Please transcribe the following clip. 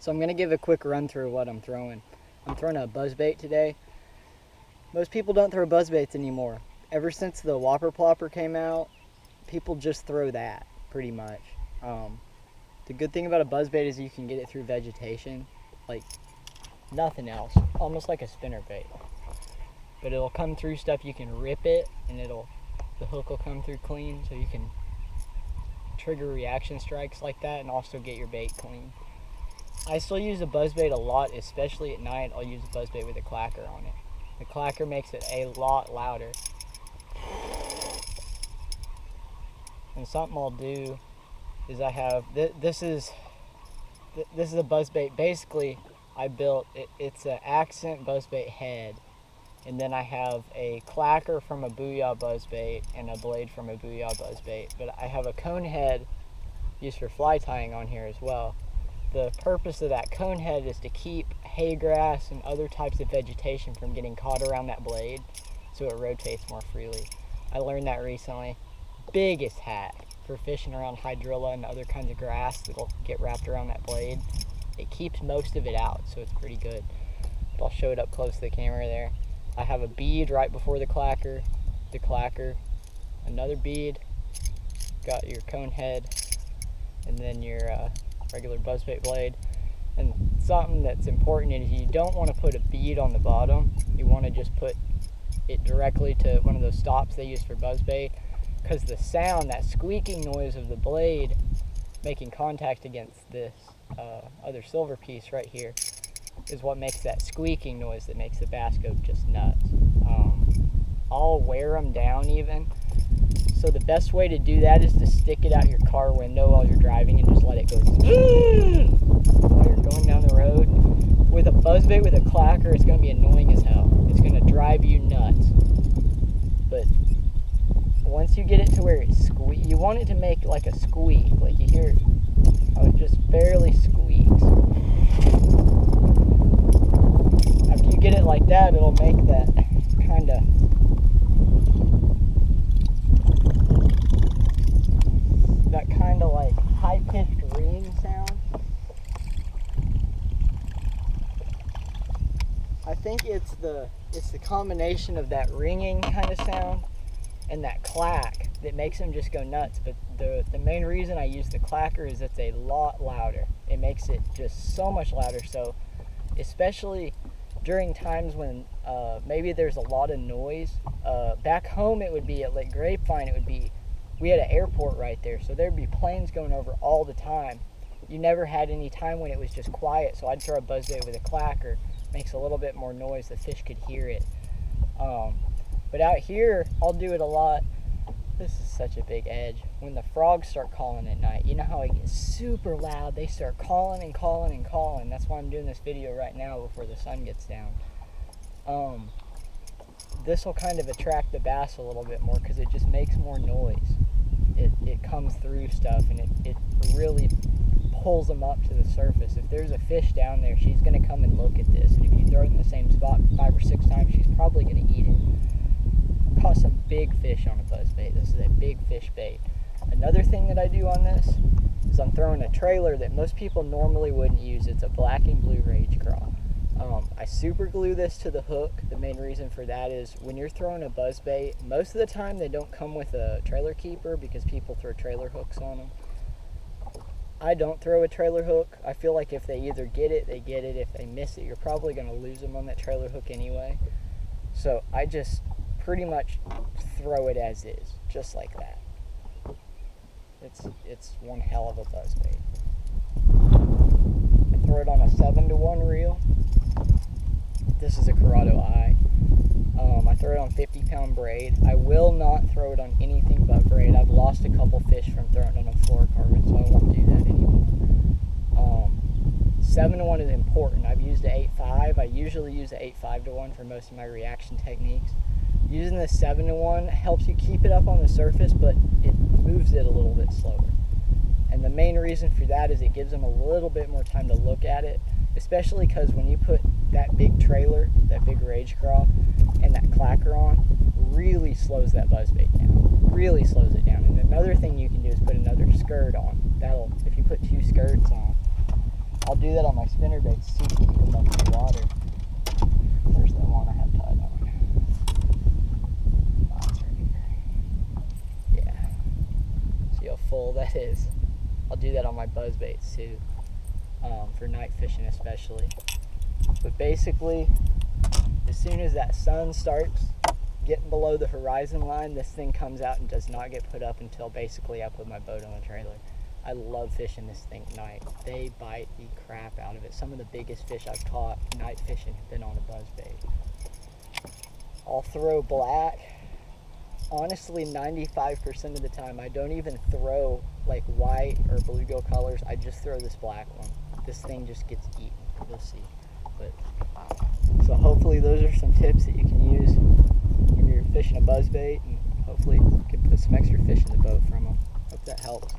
So I'm going to give a quick run through what I'm throwing. I'm throwing a buzzbait today. Most people don't throw buzzbaits anymore. Ever since the Whopper Plopper came out, people just throw that pretty much. The good thing about a buzzbait is you can get it through vegetation like nothing else, almost like a spinnerbait. But it'll come through stuff, you can rip it and the hook will come through clean, so you can trigger reaction strikes like that and also get your bait clean. I still use a buzzbait a lot, especially at night. I'll use a buzzbait with a clacker on it. The clacker makes it a lot louder. And something I'll do is I have, this is a buzzbait. Basically, I built, it's an accent buzzbait head. And then I have a clacker from a Booyah buzzbait and a blade from a Booyah buzzbait. But I have a cone head used for fly tying on here as well. The purpose of that cone head is to keep hay grass and other types of vegetation from getting caught around that blade, so it rotates more freely. I learned that recently. Biggest hack for fishing around hydrilla and other kinds of grass that'll get wrapped around that blade. It keeps most of it out, so it's pretty good. But I'll show it up close to the camera there. I have a bead right before the clacker, another bead, got your cone head, and then your regular buzzbait blade. And something that's important is you don't want to put a bead on the bottom. You want to just put it directly to one of those stops they use for buzzbait, because the sound, that squeaking noise of the blade making contact against this other silver piece right here, is what makes that squeaking noise that makes the bass go just nuts. I'll wear them down even. So the best way to do that is to stick it out your car window while you're driving and just let it go while you're going down the road. With a buzzbait with a clacker, it's going to be annoying as hell. It's going to drive you nuts. But once you get it to where it squeaks, you want it to make like a squeak, like you hear how it just barely squeaks. After you get it like that, it'll make that kind of like high-pitched ringing sound. I think it's the combination of that ringing kind of sound and that clack that makes them just go nuts. But the main reason I use the clacker is it's a lot louder. It makes it just so much louder. So especially during times when maybe there's a lot of noise. Back home it would be at Lake Grapevine, we had an airport right there, so there'd be planes going over all the time. You never had any time when it was just quiet, so I'd throw a buzzbait with a clacker. Makes a little bit more noise, the fish could hear it. But out here, I'll do it a lot. This is such a big edge. When the frogs start calling at night, you know how it gets super loud. They start calling and calling and calling. That's why I'm doing this video right now before the sun gets down. This will kind of attract the bass a little bit more because it just makes more noise. It comes through stuff and it really pulls them up to the surface. If there's a fish down there, she's going to come and look at this. And if you throw it in the same spot 5 or 6 times, she's probably going to eat it. I've caught some big fish on a buzzbait. This is a big fish bait. Another thing that I do on this is I'm throwing a trailer that most people normally wouldn't use. It's a black and blue rage craw. I super glue this to the hook. The main reason for that is when you're throwing a buzzbait, most of the time they don't come with a trailer keeper because people throw trailer hooks on them. I don't throw a trailer hook. I feel like if they either get it, they get it. If they miss it, you're probably going to lose them on that trailer hook anyway. So I just pretty much throw it as is, just like that. It's one hell of a buzzbait. I throw it on a 7-to-1 reel. This is a Curado eye. I throw it on 50-pound braid. I will not throw it on anything but braid. I've lost a couple fish from throwing it on fluorocarbon, so I won't do that anymore. 7-to-1 is important. I've used an 8.5. I usually use an 8.5-to-1 for most of my reaction techniques. Using the 7-to-1 helps you keep it up on the surface, but it moves it a little bit slower. And the main reason for that is it gives them a little bit more time to look at it, especially because when you put that big trailer, that big rage craw, and that clacker on, really slows that buzzbait down. Really slows it down. And another thing you can do is put another skirt on. That'll, if you put 2 skirts on, I'll do that on my spinnerbaits too, to keep them up in the water. Where's that one I have tied on? Oh, it's right here. Yeah. See how full that is. I'll do that on my buzzbaits too, for night fishing especially. But basically, as soon as that sun starts getting below the horizon line, this thing comes out and does not get put up until basically I put my boat on the trailer. I love fishing this thing at night. They bite the crap out of it. Some of the biggest fish I've caught night fishing have been on a buzzbait. I'll throw black. Honestly, 95% of the time, I don't even throw like white or bluegill colors. I just throw this black one. This thing just gets eaten. You'll see. But so hopefully those are some tips that you can use when you're fishing a buzzbait, and hopefully you can put some extra fish in the boat from them. Hope that helps.